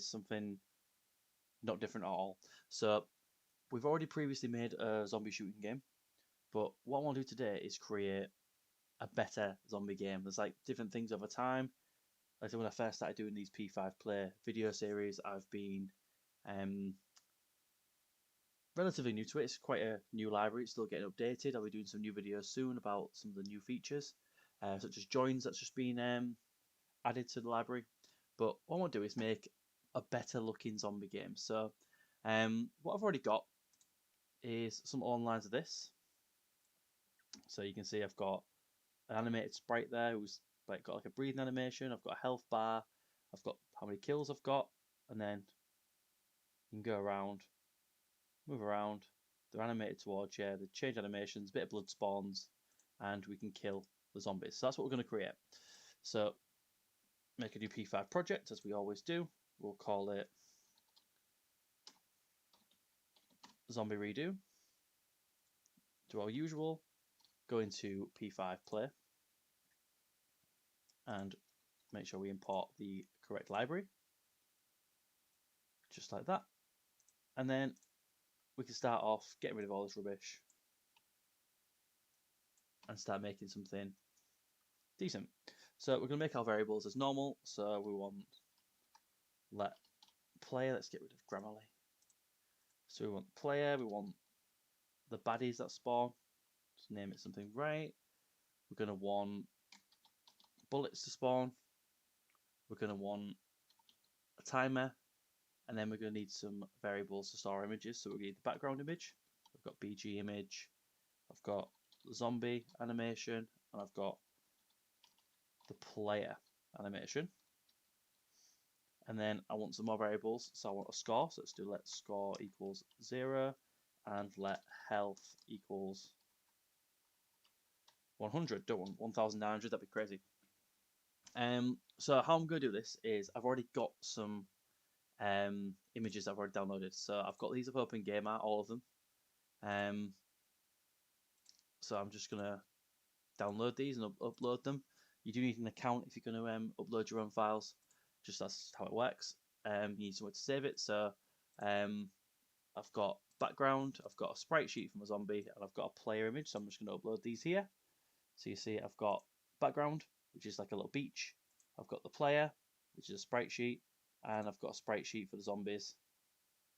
something not different at all. So we've already previously made a zombie shooting game, but what I want to do today is create a better zombie game. There's like different things over time. Like when I first started doing these P5 Play video series, I've been relatively new to it. It's quite a new library. It's still getting updated. I'll be doing some new videos soon about some of the new features, such as joins that's just been added to the library. But what I want to do is make a better looking zombie game. So what I've already got is some lines of this. So you can see I've got an animated sprite there who's like got like a breathing animation. I've got a health bar. I've got how many kills I've got, and then you can go around, move around. They're animated towards you. They change animations. A bit of blood spawns, and we can kill the zombies. So that's what we're going to create. So make a new P5 project as we always do. We'll call it zombie redo. Do our usual. Go into P5 Play and make sure we import the correct library, just like that. And then we can start off getting rid of all this rubbish and start making something decent. So we're going to make our variables as normal. So we want let player, let's get rid of Grammarly. So we want player, we want the baddies that spawn, just name it something right. We're going to want bullets to spawn. We're going to want a timer, and then we're going to need some variables to store images. So we need the background image. I've got BG image, I've got the zombie animation, and I've got the player animation. And then I want some more variables. So I want a score. So let's do let score equals 0 and let health equals 100. Don't want 1900, that'd be crazy. So how I'm going to do this is I've already got some images I've already downloaded. So I've got these of Open Gamer, all of them. So I'm just going to download these and upload them. You do need an account if you're going to upload your own files. Just that's how it works. You need somewhere to save it. So I've got background, I've got a sprite sheet from a zombie, and I've got a player image. So I'm just going to upload these here. So you see I've got background, which is like a little beach. I've got the player, which is a sprite sheet, and I've got a sprite sheet for the zombies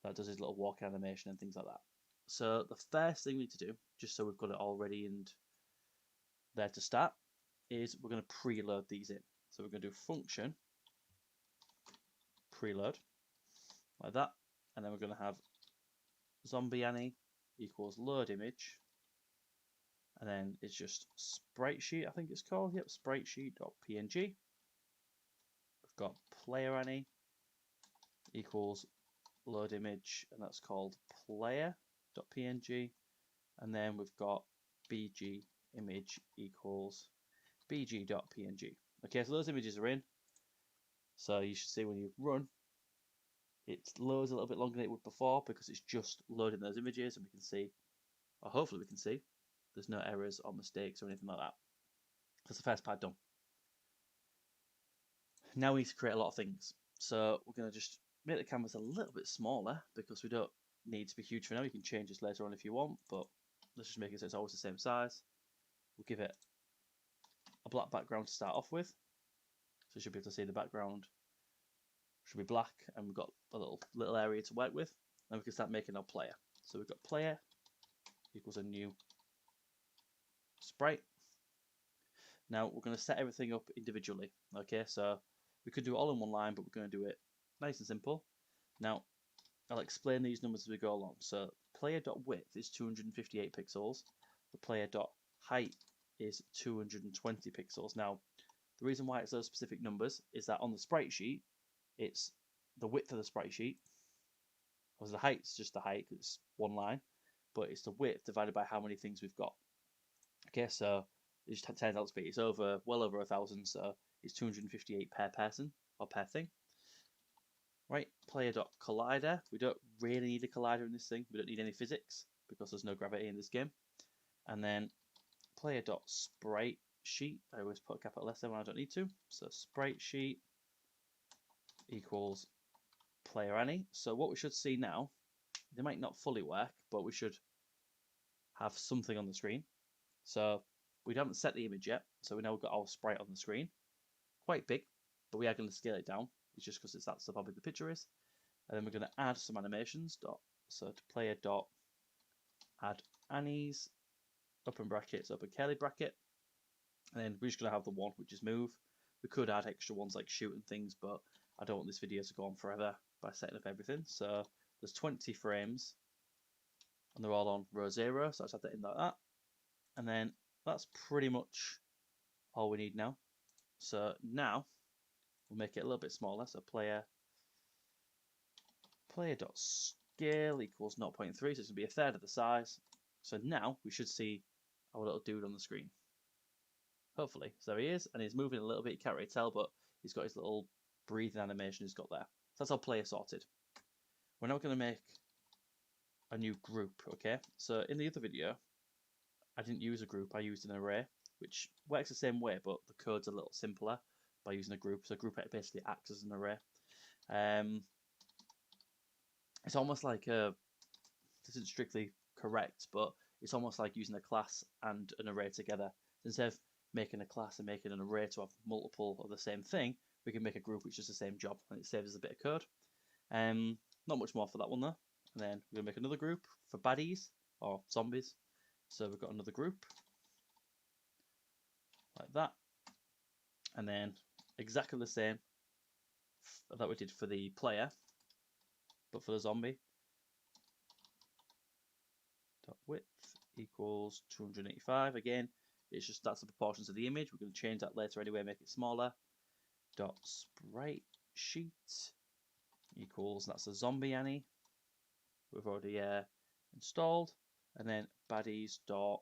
that does his little walk animation and things like that. So the first thing we need to do, just so we've got it all ready and there to start, is we're going to preload these in. So we're going to do function preload like that, and then we're going to have zombie Annie equals load image, and then it's just sprite sheet, I think it's called. Yep, sprite sheet.png. We've got player Annie equals load image, and that's called player.png, and then we've got bg image equals bg.png. Okay, so those images are in. So you should see when you run, it loads a little bit longer than it would before because it's just loading those images, and we can see, or hopefully we can see, there's no errors or mistakes or anything like that. That's the first part done. Now we need to create a lot of things. So we're going to just make the canvas a little bit smaller because we don't need to be huge for now. You can change this later on if you want, but let's just make it so it's always the same size. We'll give it a black background to start off with. So you should be able to see the background should be black, and we've got a little area to work with. Then we can start making our player. So we've got player equals a new sprite. Now we're going to set everything up individually. Okay, so we could do it all in one line, but we're going to do it nice and simple. Now I'll explain these numbers as we go along. So player.width is 258 pixels. The player.height is 220 pixels. Now the reason why it's those specific numbers is that on the sprite sheet, it's the width of the sprite sheet. Because the height's just the height, because it's one line, but it's the width divided by how many things we've got. Okay, so it just turns out to be, it's well over 1,000, so it's 258 per person or per thing. Right, player.collider. We don't really need a collider in this thing. We don't need any physics because there's no gravity in this game. And then player.sprite sheet. I always put a capital S there when I don't need to. So sprite sheet equals player Annie. So what we should see now, they might not fully work, but we should have something on the screen. So we haven't set the image yet, so we now got our sprite on the screen. Quite big, but we are going to scale it down. It's just because that's how big the picture is. And then we're going to add some animations. So to player dot add Annie's, open brackets, open curly bracket. And then we're just going to have the one, which is move. We could add extra ones like shoot and things, but I don't want this video to go on forever by setting up everything. So there's 20 frames, and they're all on row 0, so I just add that in like that. And then that's pretty much all we need now. So now we'll make it a little bit smaller. So player.scale equals 0.3, so it's going to be a third of the size. So now we should see our little dude on the screen. Hopefully. So there he is, and he's moving a little bit. You can't really tell, but he's got his little breathing animation he's got there. So that's our player sorted. We're now going to make a new group, okay? So in the other video, I didn't use a group, I used an array, which works the same way, but the code's a little simpler by using a group. So a group basically acts as an array. It's almost like this isn't strictly correct, but it's almost like using a class and an array together. So instead of making a class and making an array to have multiple of the same thing, we can make a group which does the same job, and it saves us a bit of code. Not much more for that one though. And then we're going to make another group for baddies or zombies. So we've got another group like that, and then exactly the same that we did for the player, but for the zombie. Dot width equals 285. Again, it's just that's the proportions of the image. We're going to change that later anyway, make it smaller. Dot sprite sheet equals, that's a zombie Annie we've already installed, and then baddies dot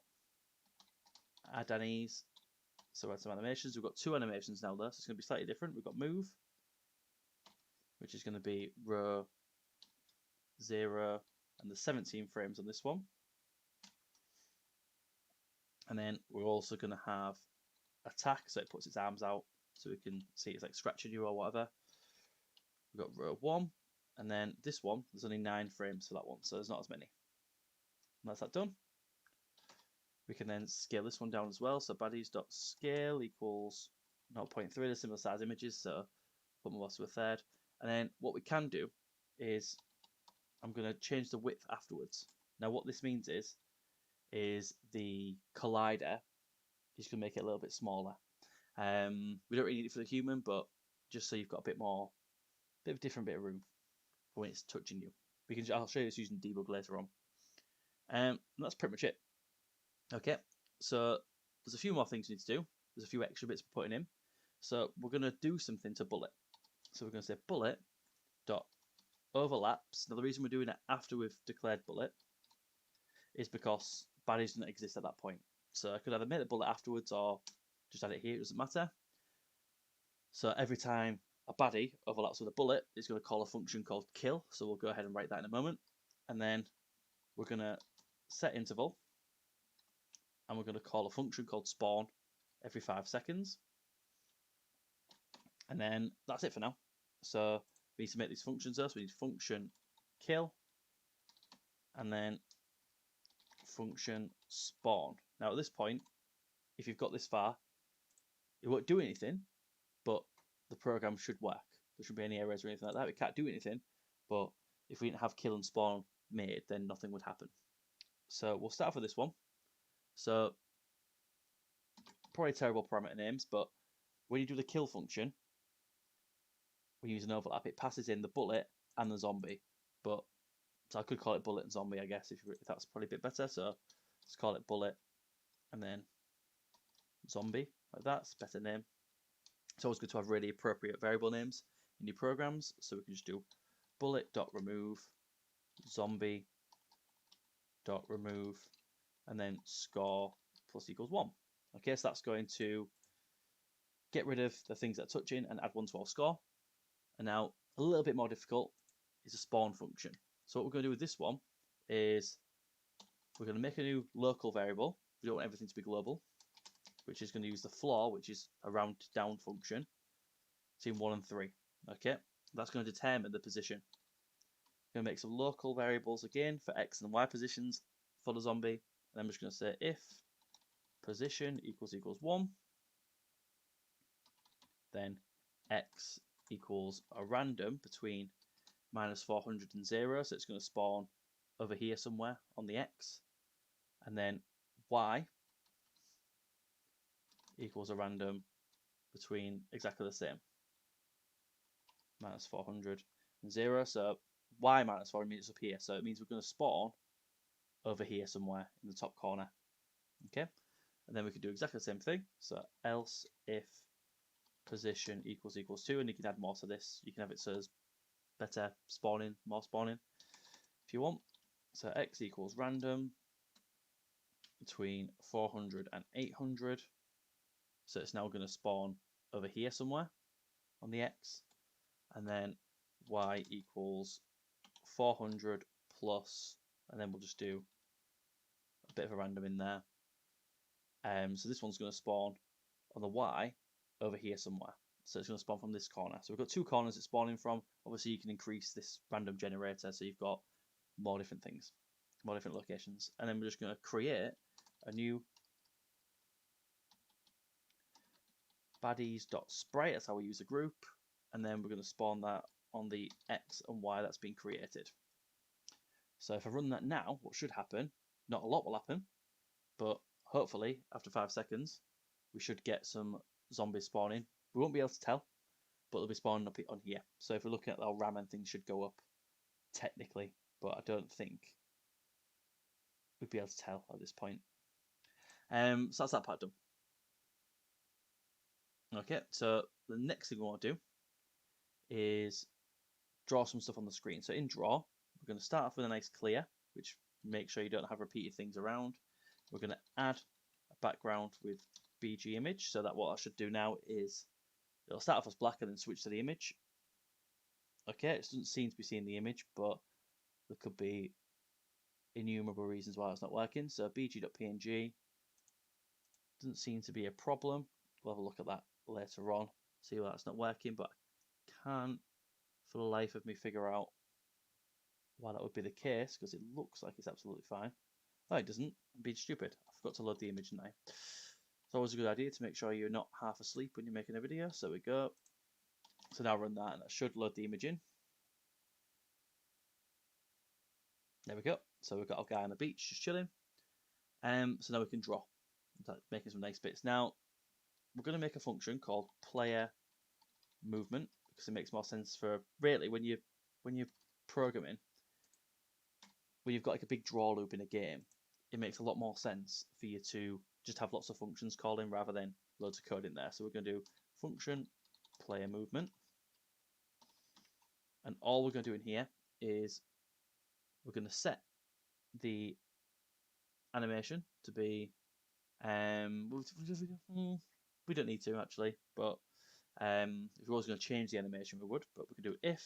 add Annies. So add some animations. We've got 2 animations now though, so it's going to be slightly different. We've got move, which is going to be row 0 and the 17 frames on this one. And then we're also going to have attack, so it puts its arms out so we can see it's like scratching you or whatever. We've got row 1, and then this one, there's only 9 frames for that one, so there's not as many. And that's that done. We can then scale this one down as well. So baddies.scale equals 0.3, they're similar size images, so put my boss to a third. And then what we can do is I'm going to change the width afterwards. Now what this means is the collider is going to make it a little bit smaller. We don't really need it for the human, but just so you've got a bit of a different bit of room for when it's touching you. I'll show you this using debug later on. And that's pretty much it. Okay, so there's a few more things we need to do. There's a few extra bits we're putting in. So we're going to do something to bullet. So we're going to say bullet dot overlaps. Now the reason we're doing it after we've declared bullet is because baddies don't exist at that point. So I could either make the bullet afterwards or just add it here, it doesn't matter. So every time a baddie overlaps with a bullet, it's going to call a function called kill. So we'll go ahead and write that in a moment. And then we're going to set interval, and we're going to call a function called spawn every 5 seconds. And then that's it for now. So we need to make these functions though. So we need function kill, and then function spawn. Now at this point, if you've got this far, it won't do anything, but the program should work. There shouldn't be any errors or anything like that. We can't do anything, but if we didn't have kill and spawn made, then nothing would happen. So we'll start off with this one. So probably terrible parameter names, but when you do the kill function, we use an overlap. It passes in the bullet and the zombie, but so I could call it bullet and zombie, I guess, if that's probably a bit better. So let's call it bullet and then zombie, like that. It's a better name. It's always good to have really appropriate variable names in your programs, so we can just do bullet.remove zombie.remove and then score plus equals 1. Okay, so that's going to get rid of the things that are touching and add 1 to our score. And now a little bit more difficult is a spawn function. So what we're going to do with this one is we're going to make a new local variable. We don't want everything to be global, which is going to use the floor, which is a round down function between 1 and 3. Okay, that's going to determine the position. Going to make some local variables again for X and Y positions for the zombie. And I'm just going to say if position equals 1, then X equals a random between -400 and 0. So it's going to spawn over here somewhere on the X. And then Y equals a random between exactly the same, -400 and 0. So Y -400 means it's up here. So it means we're going to spawn over here somewhere in the top corner. Okay, and then we can do exactly the same thing. So else if position equals 2, and you can add more to this. You can have it so there's better spawning, more spawning if you want. So X equals random between 400 and 800. So it's now going to spawn over here somewhere on the X. And then Y equals 400 plus, and then we'll just do a bit of a random in there. So this one's going to spawn on the Y over here somewhere. So it's going to spawn from this corner. So we've got 2 corners it's spawning from. Obviously, you can increase this random generator, so you've got more different things, more different locations. And then we're just going to create a new baddies.sprite. That's how we use a group. And then we're going to spawn that on the X and Y that's been created. So if I run that now, what should happen, not a lot will happen, but hopefully after 5 seconds, we should get some zombies spawning. We won't be able to tell, but they'll be spawning up on here. So if we're looking at our RAM and things should go up technically, but I don't think we'd be able to tell at this point. So that's that part done. Okay, so the next thing we want to do is draw some stuff on the screen. So in draw, we're going to start off with a nice clear, which makes sure you don't have repeated things around. We're going to add a background with BG image, so that what I should do now is it'll start off as black and then switch to the image. Okay, it doesn't seem to be seeing the image, but there could be innumerable reasons why it's not working. So bg.png doesn't seem to be a problem. We'll have a look at that later on, see why that's not working, but I can't for the life of me figure out why that would be the case, because it looks like it's absolutely fine. Oh, it doesn't. I'm being stupid. I forgot to load the image, didn't I? It's always a good idea to make sure you're not half asleep when you're making a video. So we go. So now run that, and that should load the image in. There we go. So we've got our guy on the beach just chilling. So now we can draw, making some nice bits. Now we're going to make a function called player movement, because it makes more sense for really when you're programming, when you've got like a big draw loop in a game, it makes a lot more sense for you to just have lots of functions calling rather than loads of code in there. So we're going to do function player movement, and all we're going to do in here is we're going to set the animation to be we don't need to actually, but if we was going to change the animation we would, but we can do if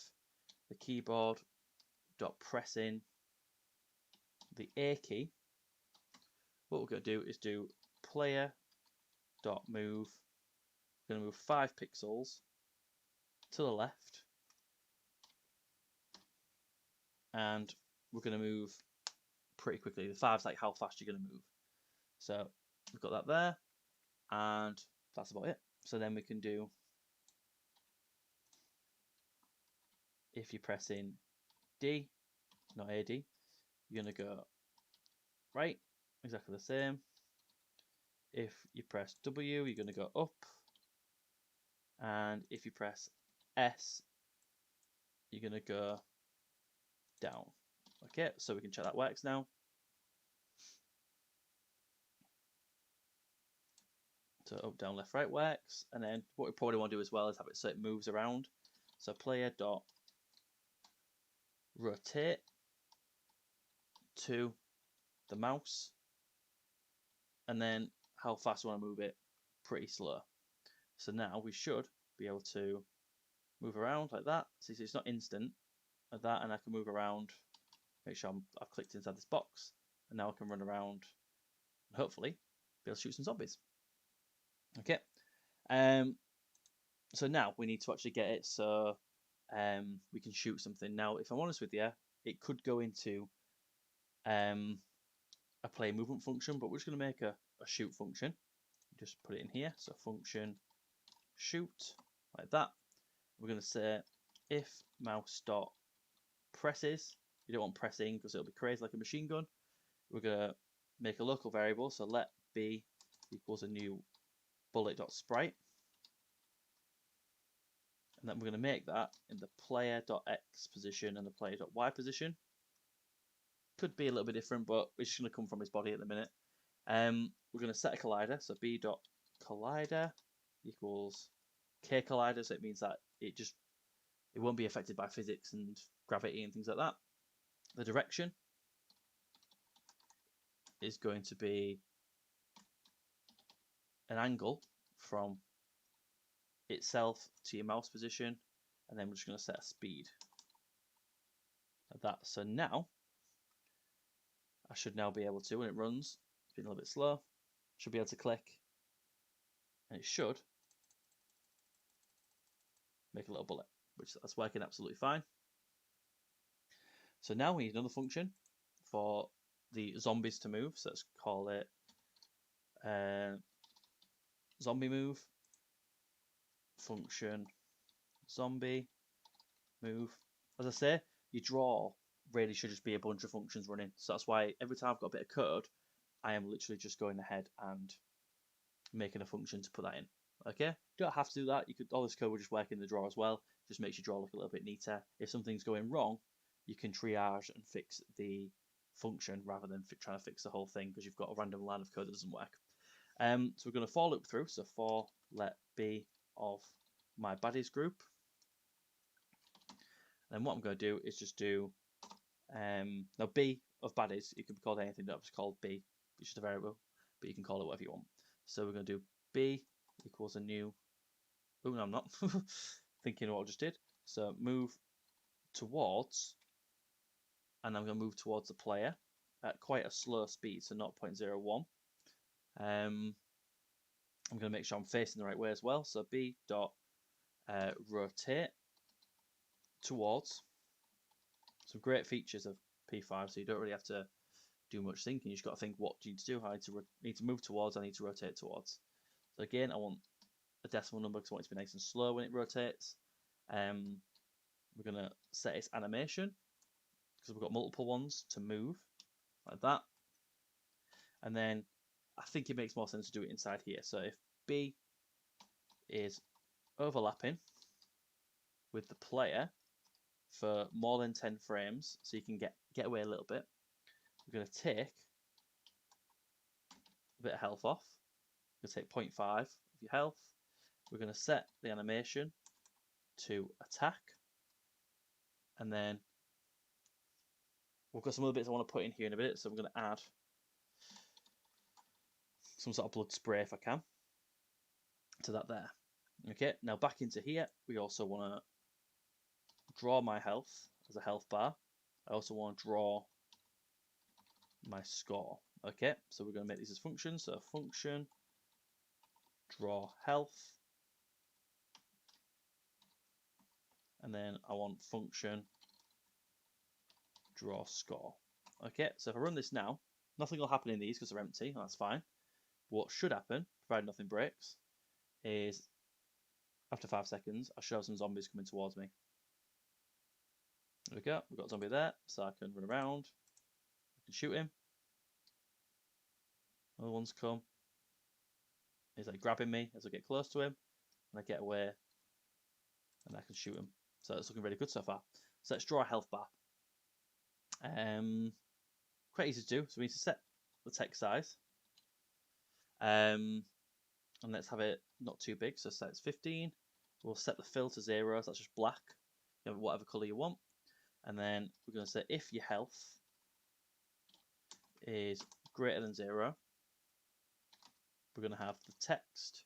the keyboard dot pressing the A key. What we're going to do is do player dot move. We're going to move 5 pixels to the left, and we're going to move pretty quickly. The 5's like how fast you're going to move. So we've got that there, and that's about it. So then we can do, if you're pressing D, not AD, you're going to go right, exactly the same. If you press W, you're going to go up, and if you press S, you're going to go down. Okay, so we can check that works now. So up, down, left, right works. And then what we probably want to do as well is have it so it moves around. So player dot rotate to the mouse, and then how fast we want to move it, pretty slow. So now we should be able to move around like that. See, so it's not instant like that, and I can move around, make sure I've clicked inside this box, and now I can run around and hopefully be able to shoot some zombies. Okay, so now we need to actually get it so we can shoot something. Now, if I'm honest with you, it could go into a play movement function, but we're just going to make a shoot function. Just put it in here. So function shoot, like that. We're going to say if mouse dot presses. You don't want pressing because it'll be crazy like a machine gun. We're going to make a local variable. So let b equals a new bullet.sprite. And then we're going to make that in the player.x position and the player.y position. Could be a little bit different, but it's just going to come from his body at the minute. We're going to set a collider. So b.collider equals k collider. So it means that it won't be affected by physics and gravity and things like that. The direction is going to be an angle from itself to your mouse position, and then we're just going to set a speed like that. So now I should now be able to, when it runs, it's been a little bit slow, should be able to click, and it should make a little bullet, which that's working absolutely fine. So now we need another function for the zombies to move. So let's call it zombie move function zombie move. As I say, your draw really should just be a bunch of functions running. So that's why every time I've got a bit of code, I am literally just going ahead and making a function to put that in. Okay, you don't have to do that. You could, all this code will just work in the draw as well. Just makes your draw look a little bit neater. If something's going wrong, you can triage and fix the function rather than trying to fix the whole thing because you've got a random line of code that doesn't work. So we're going to for loop through. So for let b of my baddies group. And what I'm going to do is just do now b of baddies. It could be called anything. That was called b. It's just a variable, but you can call it whatever you want. So we're going to do b equals a new. Oh no, I'm not thinking what I just did. So move towards, and I'm going to move towards the player at quite a slow speed, so 0.01. I'm going to make sure I'm facing the right way as well. So b dot rotate towards. Some great features of P5, so you don't really have to do much thinking. You just got to think, what do you need to do? I need to move towards. I need to rotate towards. So again, I want a decimal number because I want it to be nice and slow when it rotates. We're going to set its animation because we've got multiple ones to move like that. And then I think it makes more sense to do it inside here. So if B is overlapping with the player for more than 10 frames, so you can get away a little bit, we're going to take a bit of health off. We're going to take 0.5 of your health. We're going to set the animation to attack, and then we've got some other bits I want to put in here in a bit, so we're going to add some sort of blood spray if I can to that there. Okay, now back into here, we also want to draw my health as a health bar. I also want to draw my score. Okay, so we're going to make these as functions. So function draw health, and then I want function draw score. Okay, so if I run this now, nothing will happen in these because they're empty. That's fine. What should happen, provided nothing breaks, is after 5 seconds, I should have some zombies coming towards me. There we go. We've got a zombie there, so I can run around. I can shoot him. Other ones come. He's like grabbing me as I get close to him, and I get away, and I can shoot him. So it's looking really good so far. So let's draw a health bar. Quite easy to do. So we need to set the text size. And let's have it not too big. So set it's 15. We'll set the fill to 0. So that's just black. You know, whatever color you want. And then we're going to say if your health is greater than 0, we're going to have the text,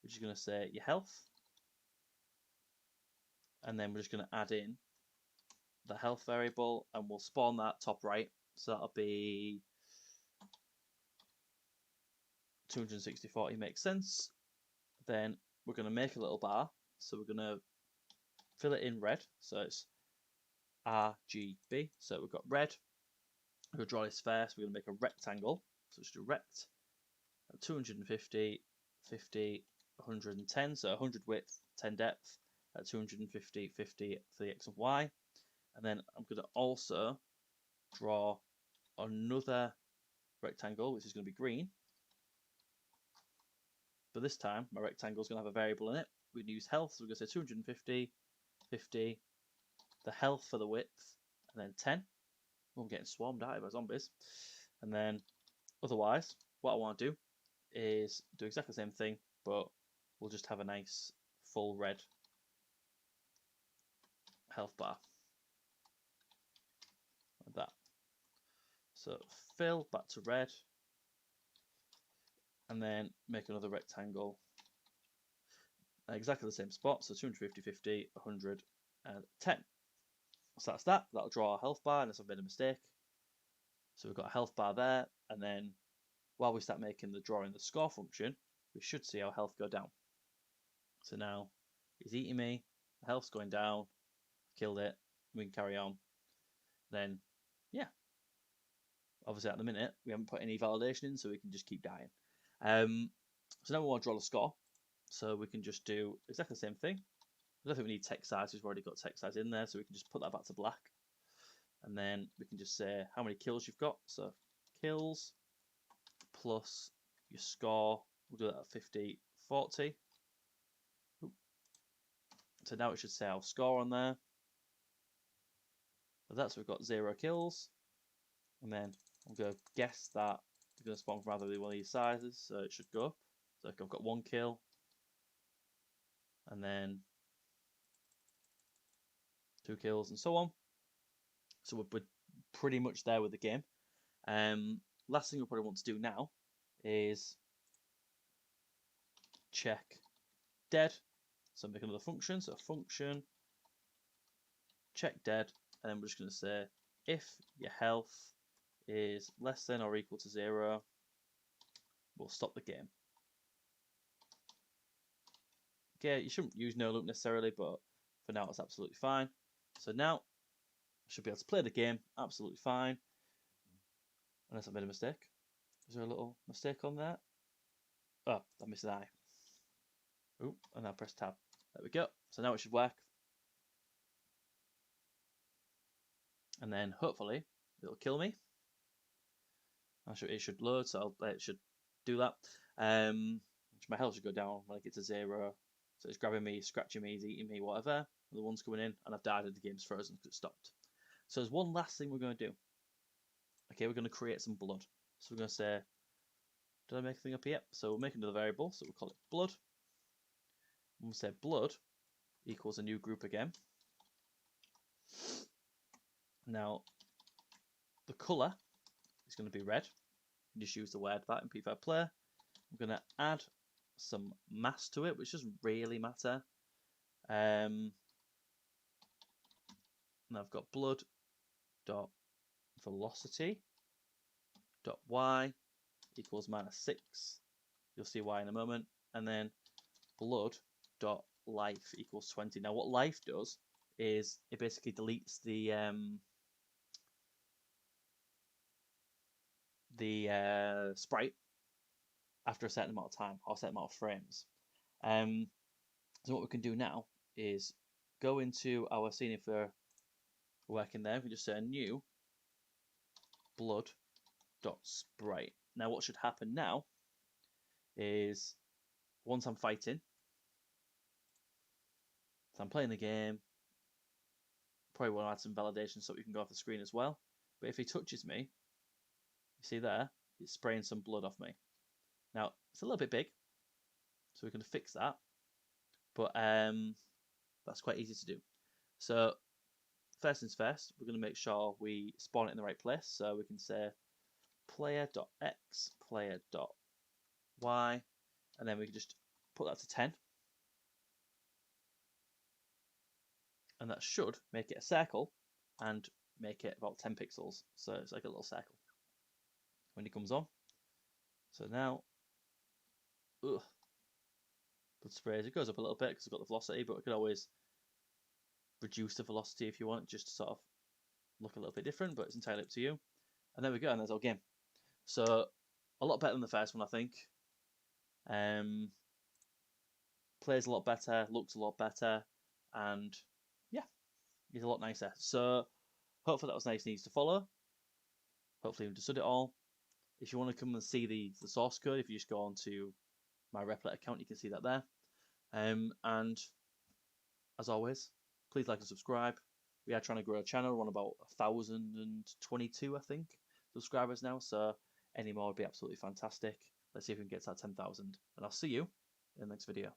which is going to say your health. And then we're just going to add in the health variable, and we'll spawn that top right. So that'll be 260/40 makes sense. Then we're going to make a little bar. So we're going to fill it in red. So it's RGB. So we've got red. We're going to draw this first. We're going to make a rectangle. So let's do rect. 250, 50, 110. So 100 width, 10 depth. At 250, 50 for the x and y. And then I'm going to also draw another rectangle, which is going to be green. But this time, my rectangle is going to have a variable in it. We can use health, so we're going to say 250, 50, the health for the width, and then 10. Oh, I'm getting swarmed out by zombies. And then, otherwise, what I want to do is do exactly the same thing, but we'll just have a nice full red health bar. Like that. So fill back to red, and then make another rectangle. Exactly the same spot, so 250, 50, 100, and 10. So that's that. That'll draw our health bar unless I've made a mistake. So we've got a health bar there, and then while we start making the drawing the score function, we should see our health go down. So now he's eating me, the health's going down, killed it, we can carry on. Then, yeah. Obviously at the minute, we haven't put any validation in, so we can just keep dying. So now we want to draw the score. So we can just do exactly the same thing. I don't think we need text size, we've already got text size in there, so we can just put that back to black. And then we can just say how many kills you've got. So kills plus your score, we'll do that at 50, 40. So now it should say our score on there. So that's we've got 0 kills. And then I'm going to guess that it's going to spawn from either one of these sizes, so it should go up. So I've got 1 kill. And then 2 kills and so on. So we're pretty much there with the game. Last thing we probably want to do now is check dead. So make another function. So function check dead, and then we're just going to say if your health is less than or equal to 0, we'll stop the game. Okay, you shouldn't use no loop necessarily, but for now it's absolutely fine. So now I should be able to play the game absolutely fine, unless I made a mistake. Is there a little mistake on there? Oh, I missed an I. Oh, and I press tab. There we go. So now it should work. And then hopefully it'll kill me. It should load, so it should do that. My health should go down when I get to 0. So it's grabbing me, scratching me, it's eating me, whatever. The one's coming in, and I've died and the game's frozen because it stopped. So there's one last thing we're going to do. Okay, we're going to create some blood. So we're going to say, did I make a thing up here? So we'll make another variable, so we'll call it blood. And we'll say blood equals a new group again. Now, the colour is going to be red. You just use the word that in P5 Play. I'm going to add some mass to it, which doesn't really matter. And I've got blood dot velocity dot y equals -6. You'll see why in a moment. And then blood dot life equals 20. Now what life does is it basically deletes the sprite after a certain amount of time or a certain amount of frames. So what we can do now is go into our scene if we're working there. We can just say new blood dot sprite. Now what should happen now is once I'm fighting, so I'm playing the game, probably want to add some validation so we can go off the screen as well. But if he touches me, you see there, it's spraying some blood off me. Now it's a little bit big, so we can fix that. But that's quite easy to do. So first things first, we're going to make sure we spawn it in the right place. So we can say player.x, player.y, and then we can just put that to 10. And that should make it a circle and make it about 10 pixels. So it's like a little circle when it comes on. So now, blood sprays, it goes up a little bit because it's got the velocity, but we could always reduce the velocity if you want, just to sort of look a little bit different, but it's entirely up to you. And there we go, and there's our game. So a lot better than the first one, I think. Plays a lot better, looks a lot better, and yeah, is a lot nicer. So hopefully that was nice and easy to follow. Hopefully you understood it all. If you want to come and see the source code, if you just go on to my Replit account, you can see that there. And as always, please like and subscribe. We are trying to grow a channel. We're on about 1,022, I think, subscribers now. So any more would be absolutely fantastic. Let's see if we can get to that 10,000. And I'll see you in the next video.